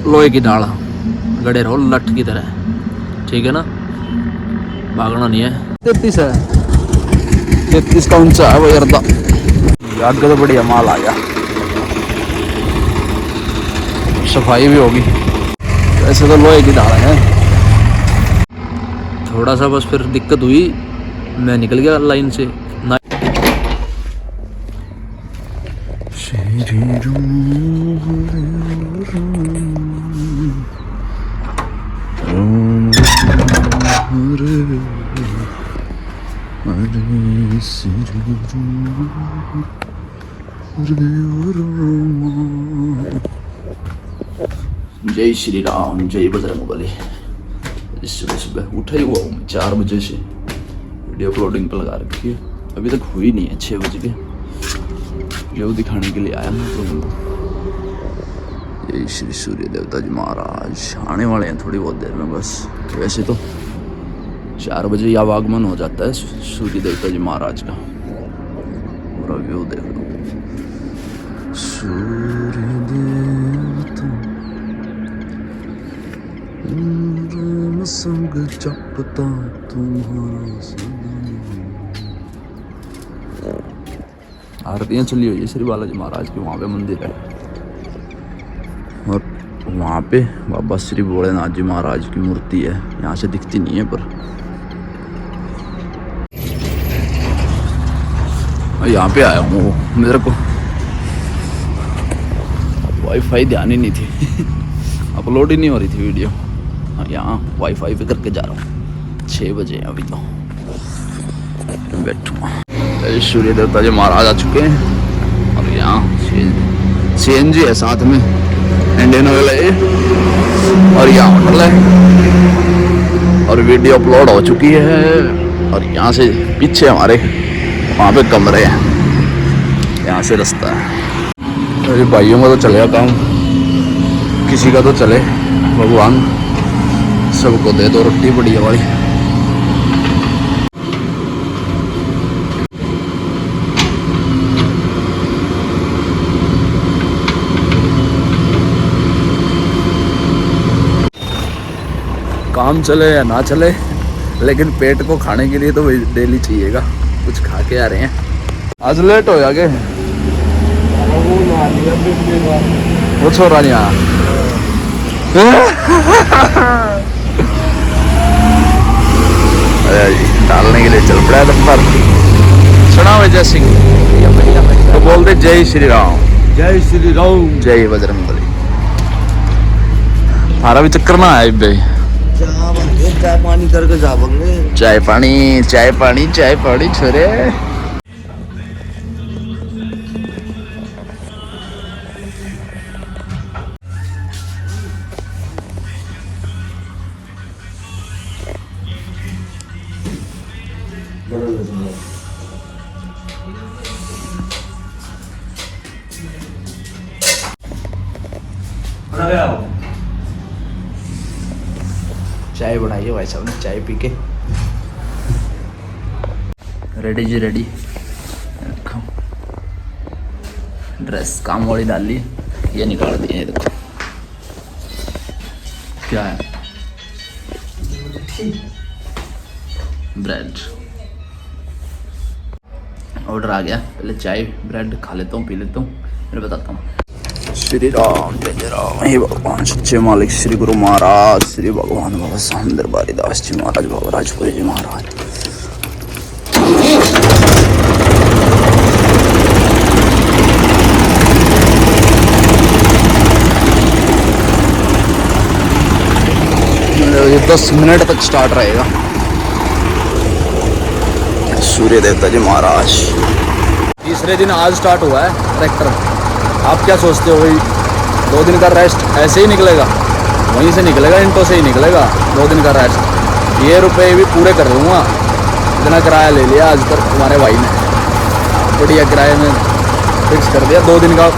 लोहे की डाल गड़े रहो लठ की तरह, ठीक है ना, भागना नहीं है। 33 है, 33 का ऊंचा है वो यर्दा। आगे तो बढ़िया माल आ गया, सफाई भी होगी। वैसे तो लोहे की डाल है, थोड़ा सा बस फिर दिक्कत हुई, मैं निकल गया लाइन से ना। जय श्री राम, जय बजरंगबली। सुबह सुबह उठा ही हुआ हूँ 4 बजे से, वीडियो अपलोडिंग पर लगा रखी है, अभी तक हुई नहीं है। 6 बज गए, ये दिखाने के लिए आया मैं तो। जय श्री सूर्य देवता जी महाराज आने वाले हैं थोड़ी बहुत देर में बस। वैसे तो 4 बजे या आगमन हो जाता है सूर्य देवता जी महाराज का। पूरा व्यू देख लो, सूर्य देवता संग चपता तुम्हारा। आरतियाँ चली हुई है श्री बालाजी महाराज की, वहाँ पे मंदिर है, और वहाँ पे बाबा श्री भोलेनाथ जी महाराज की मूर्ति है। यहाँ से दिखती नहीं है पर यहाँ पे आया हूँ। मेरे को वाईफाई ध्यान ही नहीं थी अपलोड ही नहीं हो रही थी वीडियो। यहाँ वाईफाई पे करके जा रहा हूँ। 6 बजे अभी तो बैठूँगा। सूर्य देवता जी महाराज आ चुके हैं, और यहाँ सीएनजी है साथ में, इंडियन ऑयल है, और यहाँ होटल है, और वीडियो अपलोड हो चुकी है। और यहाँ से पीछे हमारे वहाँ पे कमरे हैं, यहाँ से रास्ता है। मेरे भाइयों का तो चलेगा काम, किसी का तो चले, भगवान सबको दे दो रोटी बढ़िया वाली। काम चले या ना चले, लेकिन पेट को खाने के लिए तो डेली चाहिएगा। कुछ खा के आ रहे हैं। आज लेट हो जाएंगे, वो छोरा नहीं आया। डालने के लिए चल पड़ा है पर सुना जय सिंह तो बोल दे जय श्री राम, जय श्री राम, जय बजरंगबली। थारा भी चक्कर ना आए भाई, चाय पानी करके जाओगे। चाय पानी चाय पानी चाय पानी छोरे। चाय बनाइए भाई साहब ने, चाय पी के रेडी जी रेडी। देखो ड्रेस काम वाली डाल ली, ये निकाल दिए। देखो क्या है, ब्रेड ऑर्डर आ गया। पहले चाय ब्रेड खा लेता हूँ, पी लेता हूँ, फिर बताता हूँ। श्री राम जय राम, हे भगवान सच्चे मालिक श्री गुरु महाराज, श्री भगवान बाबा साहब दरबारी दास जी महाराज, बाबा राजपुरी जी महाराज। ये 10 मिनट तक स्टार्ट रहेगा। सूर्य देवता जी महाराज। तीसरे दिन आज स्टार्ट हुआ है ट्रैक्टर। आप क्या सोचते हो भाई 2 दिन का रेस्ट ऐसे ही निकलेगा? वहीं से निकलेगा, इंटो से ही निकलेगा 2 दिन का रेस्ट। ये रुपए भी पूरे कर लूँगा, इतना किराया ले लिया आज तक तुम्हारे भाई ने, बढ़िया किराए में फिक्स कर दिया। 2 दिन का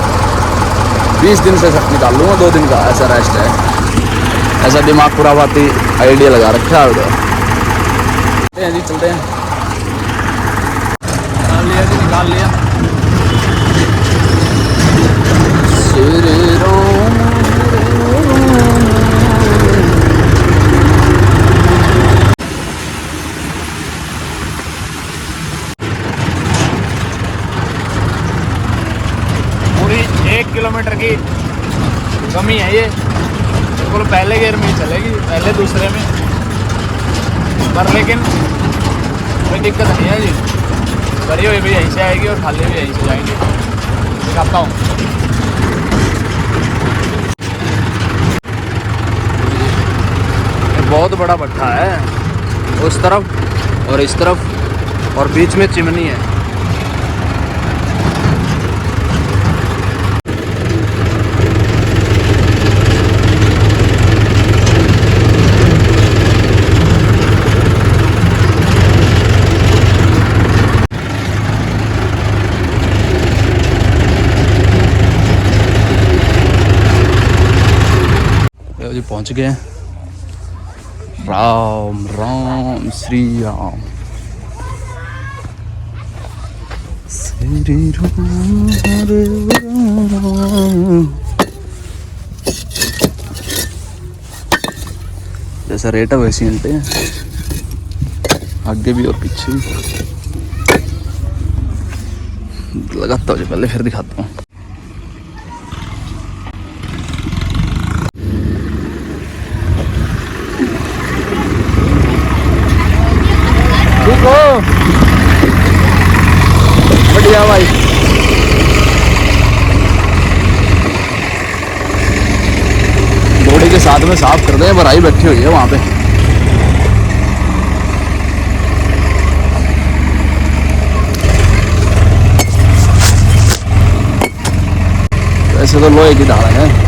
20 दिन से निकाल लूँगा, 2 दिन का ऐसा रेस्ट है। ऐसा दिमाग पूरा बाती आइडिया लगा रखा है जी। चलते हैं, निकाल लिया जी, निकाल लिया। श्री राम कमी है ये, बिल्कुल पहले गियर में ही चलेगी, पहले दूसरे में, पर लेकिन कोई दिक्कत नहीं है जी। भरी हुई भी यहीं से आएगी और खाली भी यहीं से जाएंगे। दिखाता हूँ। बहुत बड़ा भट्ठा है, उस तरफ और इस तरफ, और बीच में चिमनी है। जी पहुंच गए। राम राम श्री राम श्री राम हरे राम। जैसा रेट है वैसे हिलते हैं, आगे भी और पीछे भी। लगाता हूँ पहले, फिर दिखाता हूँ। ठीक हो? बढ़िया भाई। घोड़े के साथ में साफ कर दें, भराई बैठी हुई है वहां पे। वैसे तो लोहे की धारा है।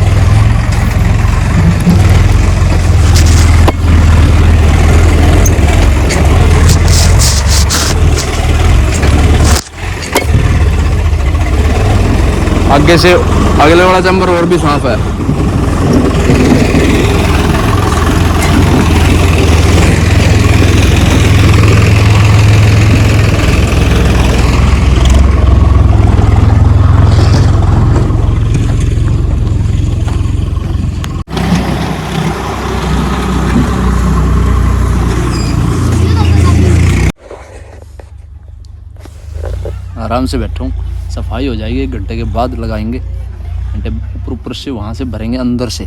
आगे से अगले वाला चैम्बर और भी साफ है। आराम से बैठूं, सफाई हो जाएगी 1 घंटे के बाद लगाएंगे। घंटे ऊपर से वहाँ से भरेंगे अंदर से।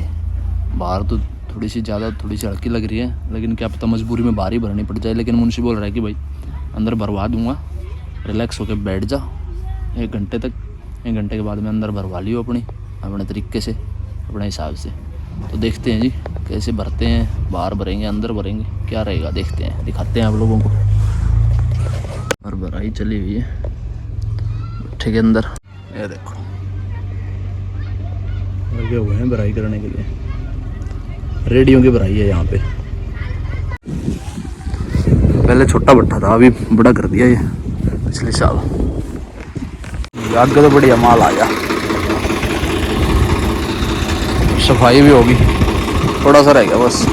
बाहर तो थोड़ी सी ज़्यादा, थोड़ी सी हल्की लग रही है, लेकिन क्या पता मजबूरी में बाहर ही भरनी पड़ जाए। लेकिन मुंशी बोल रहा है कि भाई अंदर भरवा दूंगा, रिलैक्स होकर बैठ जा 1 घंटे तक। 1 घंटे के बाद में अंदर भरवा लियो अपने तरीके से, अपने हिसाब से। तो देखते हैं जी कैसे भरते हैं, बाहर भरेंगे अंदर भरेंगे, क्या रहेगा देखते हैं, दिखाते हैं आप लोगों को। और भराई चली हुई है ठीक है अंदर, ये देखो लगे हुए हैं भराई करने के लिए। रेडियो की भराई है यहाँ पे। पहले छोटा भट्ठा था, अभी बड़ा कर दिया ये पिछले साल। आगे तो बढ़िया माल आ गया, सफाई भी होगी, थोड़ा सा रह गया बस।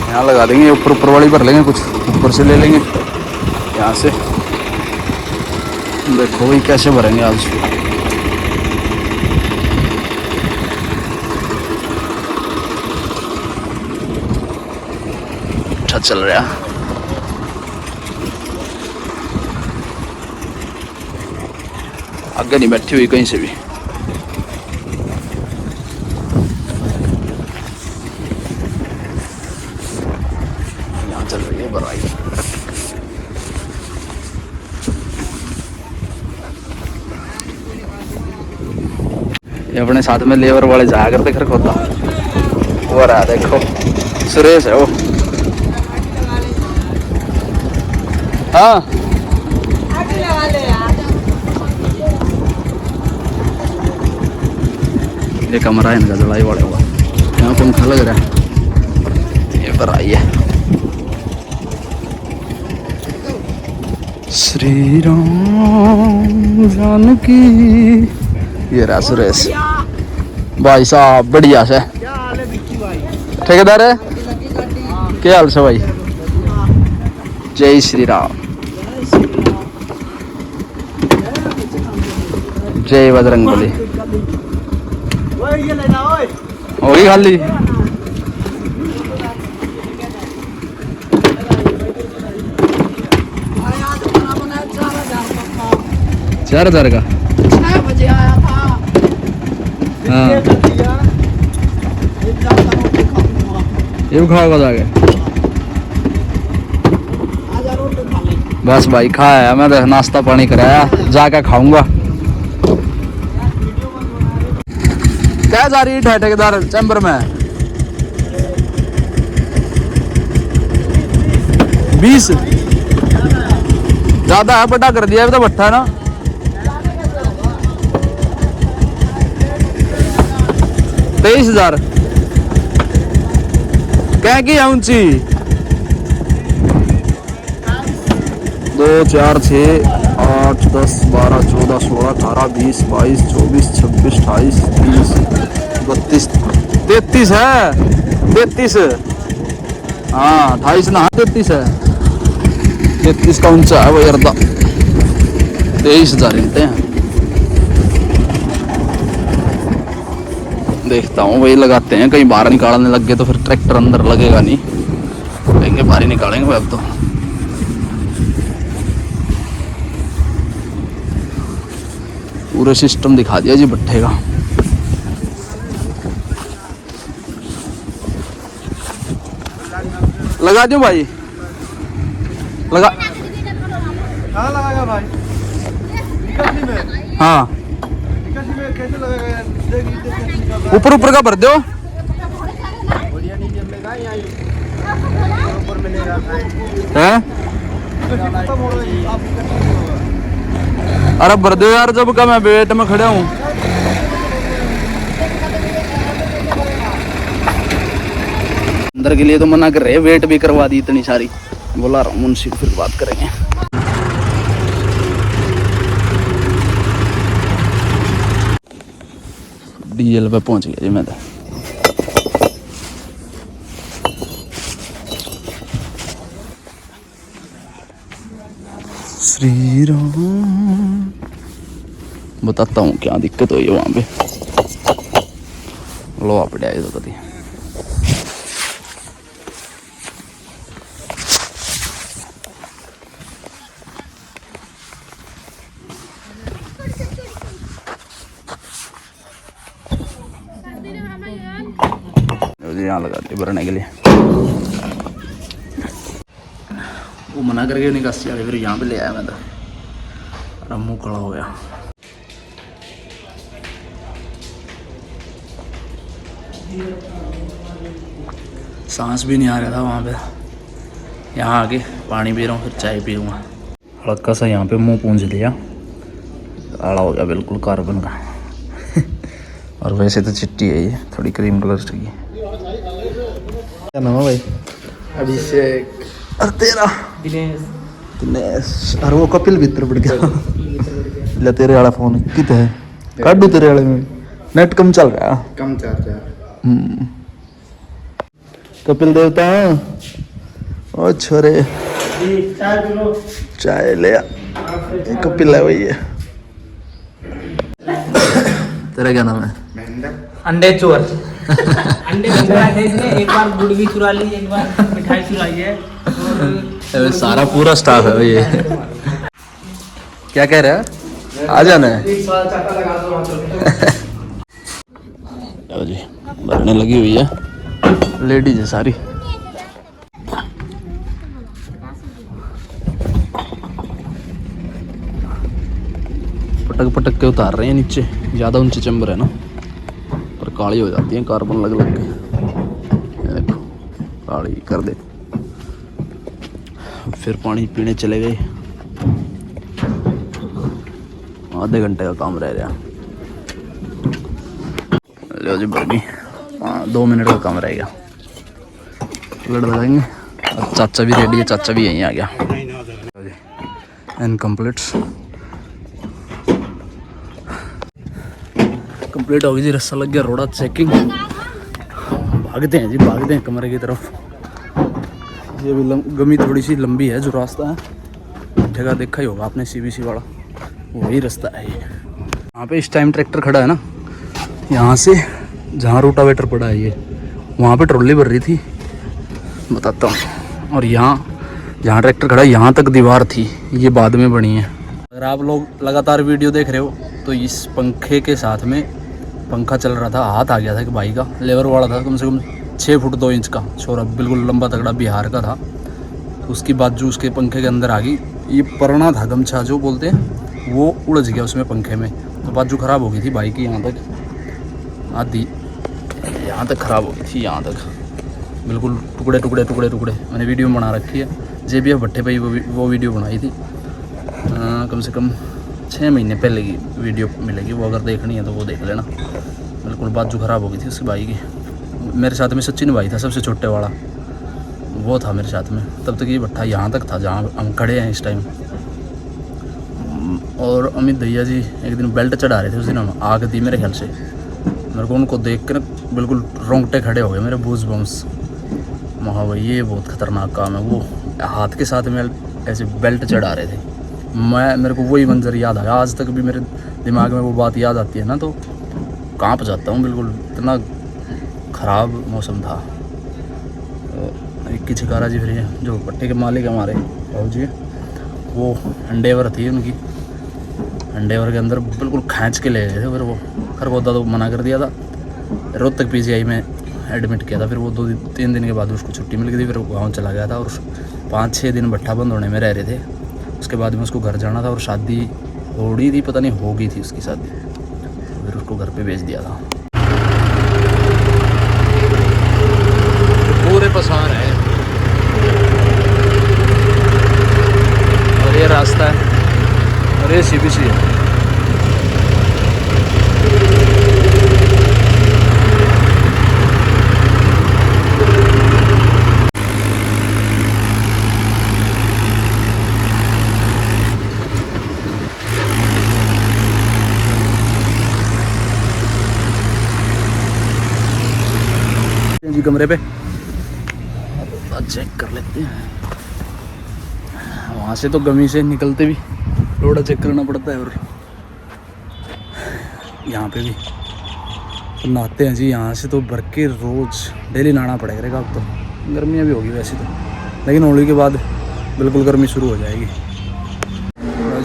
यहाँ लगा देंगे, ऊपर वाली भर लेंगे, कुछ ऊपर से ले लेंगे यहाँ से। देखो भाई कैसे भरेंगे आज। अच्छा चल रहा। आगे नहीं बैठी हुई कहीं से भी। यहाँ चल रही है भराई। ये अपने साथ में लेबर वाले जाया करते घर खोता। वो रहा देखो, सुरेश है वो। हाँ ये कमरा है इनका जलाई वाले हुआ, यहाँ पंखा लग रहा है। ये भराई है। श्री राम जानकी। ये रहा सुरेश भाई साहब, बढ़िया से ठेकेदार है। क्या हाल से भाई? जय श्री राम, जय बजरंगबली। होगी खाली? 4,000 का 6 बजे आया था। हाँ ये भी खाओगा जाके? बस भाई खाया मैं तो, नाश्ता पानी कराया, जाके खाऊंगा। क्या जा रही है ठेकेदार चैम्बर में? 20 ज्यादा है, बड़ा कर दिया, अभी तो भट्टा है ना। 23,000 क्या की है ऊंची? 2 4 6 8 10 12 14 16 18 20 22 24 26 28 30 32 33 है। 33 हाँ, 28 ना, 33 है। 33 का ऊंचा है वो अर्धा। 23,000 मिलते हैं। देखता हूँ वही लगाते हैं, कहीं बाहर निकालने लग गए तो फिर ट्रैक्टर अंदर लगेगा नहीं, लेंगे बाहर ही निकालेंगे अब तो। पूरे सिस्टम दिखा दिया जी भट्ठे का। लगा दो भाई, लगा। कहाँ लगाएगा भाई? निकासी में? हाँ, निकासी में कैसे लगाएगा? ऊपर ऊपर का भर दो। बढ़िया नहीं जमेगा या ऊपर मिलेगा? हैं? खत्म हो गई, आप अरे भर दो यार, जब का मैं वेट में खड़ा हूँ। अंदर के लिए तो मना कर रहे, वेट भी करवा दी इतनी सारी। बोला रहा हूँ मुंशी को, फिर बात करेंगे। डीएल पे पहुंच गया जी मैं तो। श्री राम, बताता हूँ क्या दिक्कत हुई है वहाँ पे। लोहा पड़ा है तो कभी। यहाँ लगाते भरने के लिए, वो मना करके निकासी वाले, फिर यहाँ पे ले आया मैं तो। और मुँह खड़ा हो गया। सांस भी नहीं आ रहा था वहाँ पे। यहाँ आके पानी पी रहा हूँ, फिर चाय पीऊँगा। हल्का सा यहाँ पे मुँह पूंछ लिया, आड़ा हो गया बिल्कुल कार्बन का। और वैसे तो चिट्टी है ये, थोड़ी क्रीम कलर की। क्या नाम है भाई? अभिषेक। अरे तेरा दिनेश। अरे वो कपिल भीतर पड़ गया। ले तेरे वाला फोन कित है? काटू तेरे वाले में नेट कम चल रहा है। कम चार्जर। कपिल देवता ओ छोरे, चाय ले आ। कपिल है वही है। तेरा क्या नाम है? अंडे चोर। अंडे चुराए थे इसने, एक बार गुड़ भी चुरा ली, एक बार मिठाई चुराई है। अरे सारा पूरा स्टाफ है ये। क्या कह रहा है? आ जाना है। लो जी, भरने लगी हुई है, लेडीज है सारी। पटक पटक के उतार रहे हैं नीचे, ज़्यादा ऊंचे चैम्बर है ना, पर काली हो जाती है कार्बन लग लग के। ये देखो काली कर दे। फिर पानी पीने चले गए। आधे घंटे का काम रह गया। लो जी भर गई। 2 मिनट का काम रहेगा, लड़ लगाएंगे। और चाचा भी रेडी है, चाचा भी यहीं आ गया। इनकम्प्लीट कंप्लीट हो गई जी। रस्सा लग गया, रोड़ा चेकिंग। भागते हैं जी, भागते हैं कमरे की तरफ। ये भी गमी थोड़ी सी लंबी है जो रास्ता है। जगह देखा ही होगा आपने, सीबीसी वाला, वही रास्ता है ये। यहाँ पे इस टाइम ट्रैक्टर खड़ा है ना, यहाँ से जहाँ रोटावेटर पड़ा है ये, वहाँ पे ट्रॉली भर रही थी, बताता हूँ। और यहाँ जहाँ ट्रैक्टर खड़ा है, यहाँ तक दीवार थी, ये बाद में बनी है। अगर आप लोग लगातार वीडियो देख रहे हो तो इस पंखे के साथ में पंखा चल रहा था, हाथ आ गया था कि भाई का लेबर वाला था, कम से कम 6 फुट 2 इंच का छोरा, बिल्कुल लंबा तगड़ा, बिहार का था। उसकी बाजू उसके पंखे के अंदर आ गई। ये परना था गमछा जो बोलते हैं, वो उलझ गया उसमें पंखे में, तो बाजू ख़राब हो गई थी बाइक की, यहाँ तक आधी, यहाँ तक ख़राब हो गई थी, यहाँ तक बिल्कुल टुकड़े टुकड़े टुकड़े टुकड़े। मैंने वीडियो बना रखी है, JBF भट्टे पे वो वीडियो बनाई थी, कम से कम 6 महीने पहले की वीडियो मिलेगी, वो अगर देखनी है तो वो देख लेना। बिल्कुल बाजू ख़राब हो गई थी उसकी बाइक की। मेरे साथ में सचिन भाई था, सबसे छोटे वाला, वो था मेरे साथ में। तब तक ये भट्टा यहाँ तक था जहाँ हम खड़े हैं इस टाइम। और अमित भैया जी एक दिन बेल्ट चढ़ा रहे थे, उस दिन हम आग दी मेरे ख्याल से। मेरे को उनको देख कर बिल्कुल रोंगटे खड़े हो गए मेरे, बूज बम्स। महा भाई ये बहुत ख़तरनाक काम है। वो हाथ के साथ में ऐसे बेल्ट चढ़ा रहे थे, मेरे को वही मंजर याद आया। आज तक भी मेरे दिमाग में वो बात याद आती है ना, तो कांप जाता हूँ बिल्कुल, इतना ख़राब मौसम था। एक की छिकारा जी, फिर जो भट्टे के मालिक हमारे बाबू जी, वो एंडेवर थी उनकी, एंडेवर के अंदर बिल्कुल खींच के ले गए थे। फिर वो खरगोदा तो मना कर दिया था, रोहतक PGI में एडमिट किया था। फिर वो 2-3 दिन के बाद उसको छुट्टी मिल गई थी, फिर वो गाँव चला गया था। और 5-6 दिन भट्टा बंद होने में रह रहे थे। उसके बाद में उसको घर जाना था, और शादी हो रही थी, पता नहीं हो गई थी उसकी शादी, फिर उसको घर पे भेज दिया था। पूरे पसार है और ये रास्ता है, और ये CBC है। जी कमरे पे चेक कर लेते हैं। वहाँ से तो गमी से निकलते भी रोड़ा चेक करना पड़ता है, और यहाँ पे भी तो नहाते हैं जी। यहाँ से तो भर के रोज़ डेली नहाना पड़ेगा। अब तो गर्मियाँ भी होगी वैसे तो, लेकिन होली के बाद बिल्कुल गर्मी शुरू हो जाएगी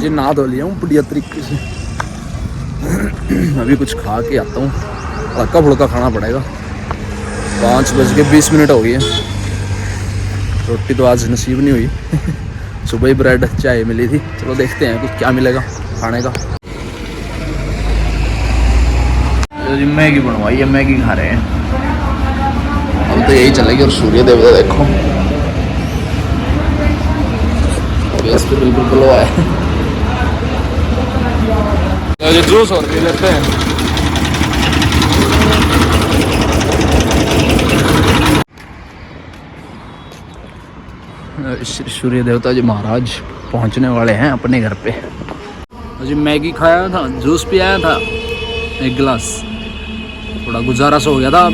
जी। नहा धो लिया हूँ बढ़िया तरीके से। अभी कुछ खा के आता हूँ, हल्का फुल्का खाना पड़ेगा। 5:20 हो गई है। रोटी तो आज नसीब नहीं हुई सुबह ही ब्रेड चाय मिली थी। चलो देखते हैं कुछ क्या मिलेगा खाने का। तो जी मैगी बनवाई है, मैगी खा रहे हैं अब तो यही चलेगी। और सूर्य देवता देखो फेस पे बिल्कुल ग्लो है। तो जूस और पी लेते हैं। सूर्य देवता जी महाराज पहुंचने वाले हैं अपने घर पे। जी मैगी खाया था, जूस पियाया था 1 गिलास, थोड़ा गुजारा सा हो गया था।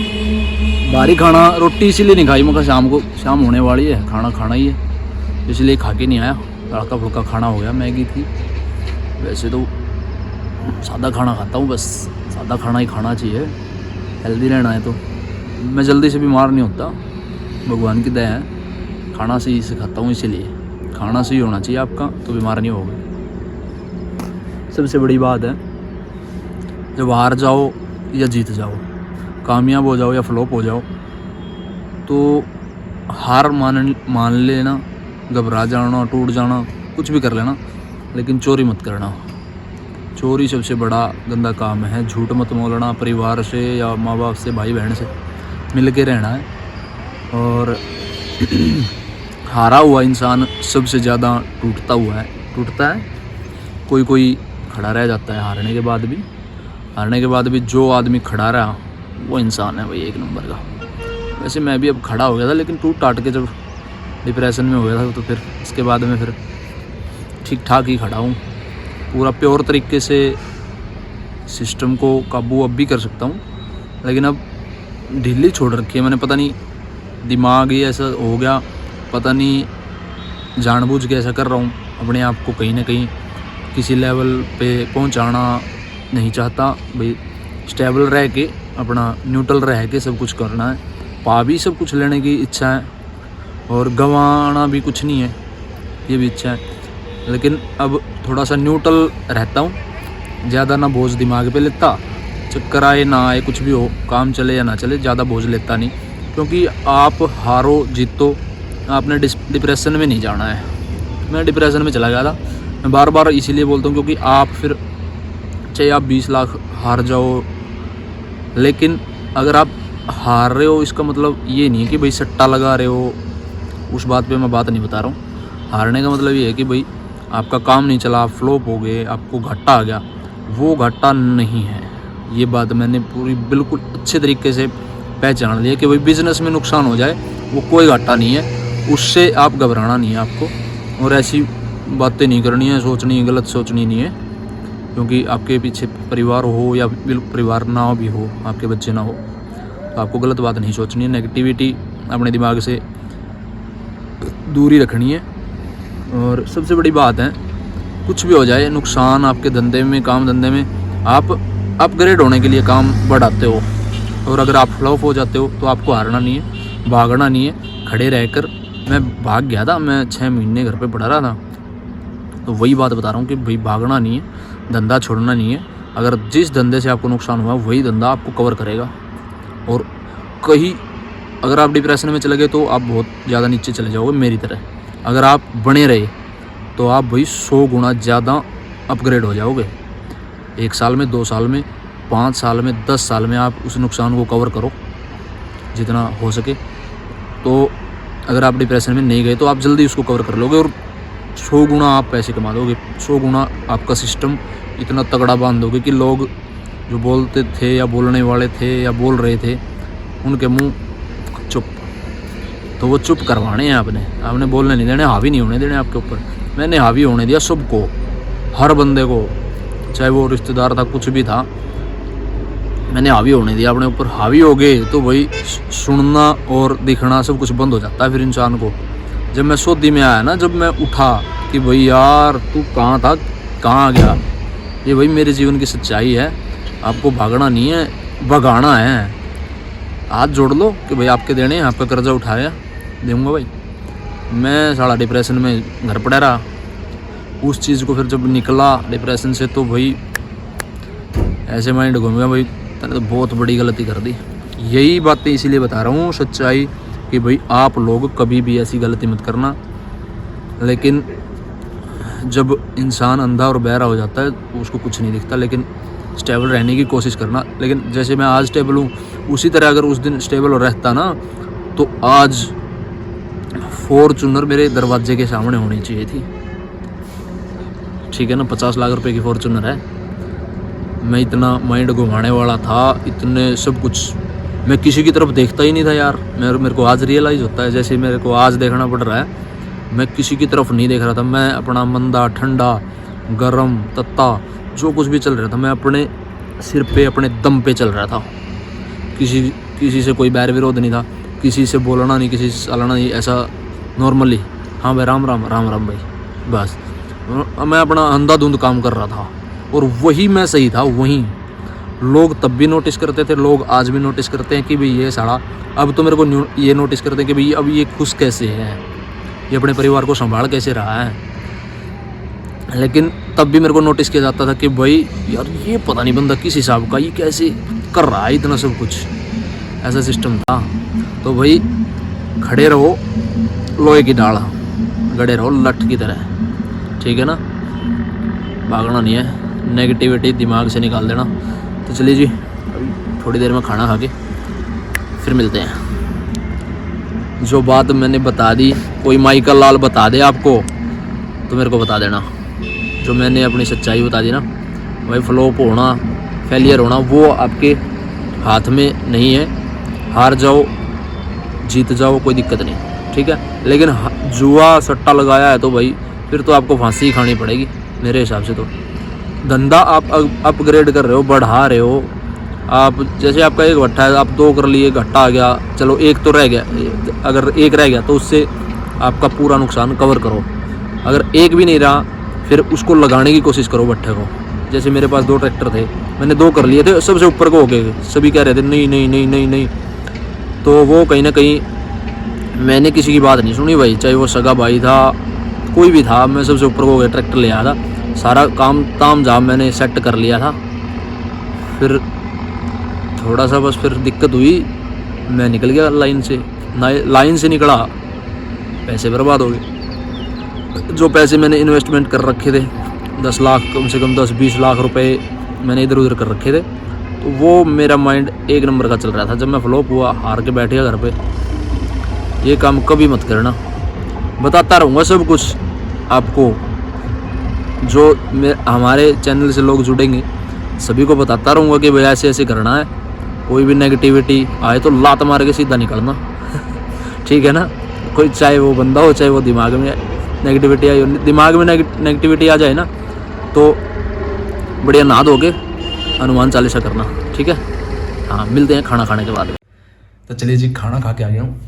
भारी खाना रोटी इसीलिए नहीं खाई, मगर शाम होने वाली है, खाना खाना ही है, इसलिए खा के नहीं आया। हल्का फुल्का खाना हो गया, मैगी थी। वैसे तो सादा खाना खाता हूँ, बस सादा खाना ही खाना चाहिए, हेल्दी रहना है। तो मैं जल्दी से बीमार नहीं होता, भगवान की दया है। खाना सही से खाता हूँ, इसीलिए खाना सही होना चाहिए आपका, तो बीमार नहीं होगा। सबसे बड़ी बात है, जब हार जाओ या जीत जाओ, कामयाब हो जाओ या फ्लॉप हो जाओ, तो हार मान लेना, घबरा जाना, टूट जाना, कुछ भी कर लेना, लेकिन चोरी मत करना। चोरी सबसे बड़ा गंदा काम है। झूठ मत बोलना, परिवार से या माँ बाप से, भाई बहन से मिल के रहना है। और हारा हुआ इंसान सबसे ज़्यादा टूटता है। कोई खड़ा रह जाता है हारने के बाद भी। जो आदमी खड़ा रहा वो इंसान है भाई, 1 नंबर का। वैसे मैं भी अब खड़ा हो गया था, लेकिन टूट टाट के जब डिप्रेशन में हो गया था, तो फिर इसके बाद में फिर ठीक ठाक ही खड़ा हूँ। पूरा प्योर तरीके से सिस्टम को काबू अब भी कर सकता हूँ, लेकिन अब ढीली छोड़ रखी है मैंने। पता नहीं दिमाग ही ऐसा हो गया, पता नहीं जानबूझ के ऐसा कर रहा हूँ। अपने आप को कहीं ना कहीं किसी लेवल पे पहुँचाना नहीं चाहता भाई। स्टेबल रह के, अपना न्यूट्रल रह के सब कुछ करना है। पा भी सब कुछ लेने की इच्छा है, और गंवाना भी कुछ नहीं है, ये भी इच्छा है। लेकिन अब थोड़ा सा न्यूट्रल रहता हूँ, ज़्यादा ना बोझ दिमाग पे लेता। चक्कर आए ना आए, कुछ भी हो, काम चले या ना चले, ज़्यादा बोझ लेता नहीं। क्योंकि आप हारो जीतो, आपने डिप्रेशन में नहीं जाना है। मैं डिप्रेशन में चला गया था। मैं बार बार इसीलिए बोलता हूँ क्योंकि आप फिर चाहे आप 20 लाख हार जाओ, लेकिन अगर आप हार रहे हो इसका मतलब ये नहीं है कि भाई सट्टा लगा रहे हो, उस बात पे मैं बात नहीं बता रहा हूँ। हारने का मतलब ये है कि भाई आपका काम नहीं चला, आप फ्लॉप हो गए, आपको घाटा आ गया, वो घाटा नहीं है। ये बात मैंने पूरी बिल्कुल अच्छे तरीके से पहचान लिया कि भाई बिज़नेस में नुकसान हो जाए वो कोई घाटा नहीं है, उससे आप घबराना नहीं है आपको, और ऐसी बातें नहीं करनी है, सोचनी है, गलत सोचनी नहीं है। क्योंकि आपके पीछे परिवार हो या बिल्कुल परिवार ना भी हो, आपके बच्चे ना हो, तो आपको गलत बात नहीं सोचनी है। नेगेटिविटी अपने दिमाग से दूरी रखनी है। और सबसे बड़ी बात है, कुछ भी हो जाए नुकसान आपके धंधे में, काम धंधे में, आप अपग्रेड होने के लिए काम बढ़ाते हो, और अगर आप फ्लॉप हो जाते हो तो आपको हारना नहीं है, भागना नहीं है, खड़े रहकर। मैं भाग गया था, मैं 6 महीने घर पे पड़ा रहा था, तो वही बात बता रहा हूँ कि भाई भागना नहीं है, धंधा छोड़ना नहीं है। अगर जिस धंधे से आपको नुकसान हुआ वही धंधा आपको कवर करेगा। और कहीं अगर आप डिप्रेशन में चले गए तो आप बहुत ज़्यादा नीचे चले जाओगे मेरी तरह। अगर आप बने रहे तो आप भाई 100 गुना ज़्यादा अपग्रेड हो जाओगे। 1 साल में, 2 साल में, 5 साल में, 10 साल में आप उस नुकसान को कवर करो जितना हो सके। तो अगर आप डिप्रेशन में नहीं गए तो आप जल्दी उसको कवर कर लोगे और 100 गुना आप पैसे कमा दोगे। 100 गुना आपका सिस्टम इतना तगड़ा बांध दोगे कि लोग जो बोलते थे या बोलने वाले थे या बोल रहे थे उनके मुंह चुप, तो वो चुप करवाने हैं आपने बोलने नहीं देने, हावी नहीं होने देने आपके ऊपर। मैंने हावी होने दिया सबको, हर बंदे को, चाहे वो रिश्तेदार था, कुछ भी था, मैंने हावी होने दिया अपने ऊपर। हावी हो गए तो भाई सुनना और दिखना सब कुछ बंद हो जाता है फिर इंसान को। जब मैं सऊदी में आया ना, जब मैं उठा कि भाई यार तू कहाँ था, कहाँ आ गया, ये भाई मेरे जीवन की सच्चाई है। आपको भागना नहीं है, भगाना है। हाथ जोड़ लो कि भाई आपके देने, आपका कर्जा उठाया दूंगा भाई। मैं सारा डिप्रेशन में घर पड़ा रहा, उस चीज़ को फिर जब निकला डिप्रेशन से तो भाई ऐसे माइंड घूम गया, भाई तूने तो बहुत बड़ी गलती कर दी। यही बातें इसीलिए बता रहा हूँ सच्चाई कि भाई आप लोग कभी भी ऐसी गलती मत करना। लेकिन जब इंसान अंधा और बहरा हो जाता है उसको कुछ नहीं दिखता, लेकिन स्टेबल रहने की कोशिश करना। लेकिन जैसे मैं आज स्टेबल हूँ, उसी तरह अगर उस दिन स्टेबल रहता ना तो आज फॉर्चूनर मेरे दरवाजे के सामने होनी चाहिए थी। ठीक है ना, 50 लाख रुपए की फॉर्चूनर है। मैं इतना माइंड घुमाने वाला था, इतने सब कुछ, मैं किसी की तरफ देखता ही नहीं था यार। मेरे को आज रियलाइज़ होता है, जैसे मेरे को आज देखना पड़ रहा है। मैं किसी की तरफ नहीं देख रहा था, मैं अपना मंदा, ठंडा, गरम, तत्ता, जो कुछ भी चल रहा था मैं अपने सिर पे, अपने दम पे चल रहा था। किसी से कोई बैर विरोध नहीं था, किसी से बोलना नहीं, किसी से चलना नहीं, ऐसा नॉर्मली, हाँ भाई राम राम राम राम भाई, बस। मैं अपना अंधाधुंध काम कर रहा था और वही मैं सही था। वहीं लोग तब भी नोटिस करते थे, लोग आज भी नोटिस करते हैं कि भाई ये साला, अब तो मेरे को ये नोटिस करते हैं कि भाई अब ये खुश कैसे है, ये अपने परिवार को संभाल कैसे रहा है। लेकिन तब भी मेरे को नोटिस किया जाता था कि भाई यार ये पता नहीं बंदा किस हिसाब का, ये कैसे कर रहा है इतना सब कुछ, ऐसा सिस्टम था। तो भाई खड़े रहो लोहे की डाल, गड़े रहो लठ की तरह, ठीक है ना, भागना नहीं है, नेगेटिविटी दिमाग से निकाल देना। तो चलिए जी, अभी थोड़ी देर में खाना खा के फिर मिलते हैं। जो बात मैंने बता दी, कोई माइकल लाल बता दे आपको तो मेरे को बता देना। जो मैंने अपनी सच्चाई बता दी ना भाई, फ्लॉप होना, फेलियर होना वो आपके हाथ में नहीं है। हार जाओ, जीत जाओ, कोई दिक्कत नहीं, ठीक है। लेकिन जुआ सट्टा लगाया है तो भाई फिर तो आपको फांसी ही खानी पड़ेगी मेरे हिसाब से। तो धंधा आप अपग्रेड कर रहे हो, बढ़ा रहे हो आप। जैसे आपका एक भट्ठा है, आप 2 कर लिए, घाटा आ गया, चलो 1 तो रह गया, अगर 1 रह गया तो उससे आपका पूरा नुकसान कवर करो। अगर 1 भी नहीं रहा फिर उसको लगाने की कोशिश करो भट्ठे को। जैसे मेरे पास 2 ट्रैक्टर थे, मैंने 2 कर लिए थे, सबसे ऊपर को हो गए, सभी कह रहे थे नहीं नहीं नहीं नहीं नहीं, तो वो कहीं ना कहीं मैंने किसी की बात नहीं सुनी भाई, चाहे वो सगा भाई था, कोई भी था, मैं सबसे ऊपर को हो गया, ट्रैक्टर ले आया था, सारा काम ताम झाम मैंने सेट कर लिया था। फिर थोड़ा सा बस फिर दिक्कत हुई, मैं निकल गया लाइन से, लाइन से निकला, पैसे बर्बाद हो गए। जो पैसे मैंने इन्वेस्टमेंट कर रखे थे 10 लाख, कम से कम 10-20 लाख रुपए मैंने इधर उधर कर रखे थे, तो वो मेरा माइंड एक नंबर का चल रहा था। जब मैं फ्लॉप हुआ, हार के बैठ गया घर पे। ये काम कभी मत करना, बताता रहूँगा सब कुछ आपको। जो हमारे चैनल से लोग जुड़ेंगे सभी को बताता रहूँगा कि भाई ऐसे ऐसे करना है। कोई भी नेगेटिविटी आए तो लात मार के सीधा निकलना ठीक है ना। कोई चाहे वो बंदा हो, चाहे वो दिमाग में नेगेटिविटी आई हो, दिमाग में नेगेटिविटी आ जाए ना तो बढ़िया नहा धो के हनुमान चालीसा करना, ठीक है। हाँ, मिलते हैं खाना खाने के बाद। तो चलिए जी, खाना खा के आ गया हूँ।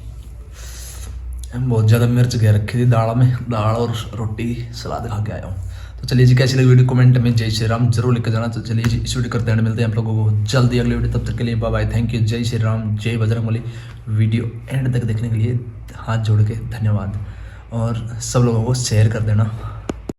बहुत ज़्यादा मिर्च गया रखी थी दाल में, दाल और रोटी सलाद खा के आया हूँ। तो चलिए जी, कैसी लगी वीडियो कमेंट में जय श्री राम जरूर लिख के जाना। तो चलिए जी, इस वीडियो करते हैं, मिलते हैं आप लोगों को जल्दी अगली वीडियो। तब तक के लिए बाय बाय, थैंक यू, जय श्री राम, जय बजरंगबली। वीडियो एंड तक देखने के लिए हाथ जोड़ के धन्यवाद, और सब लोगों को शेयर कर देना।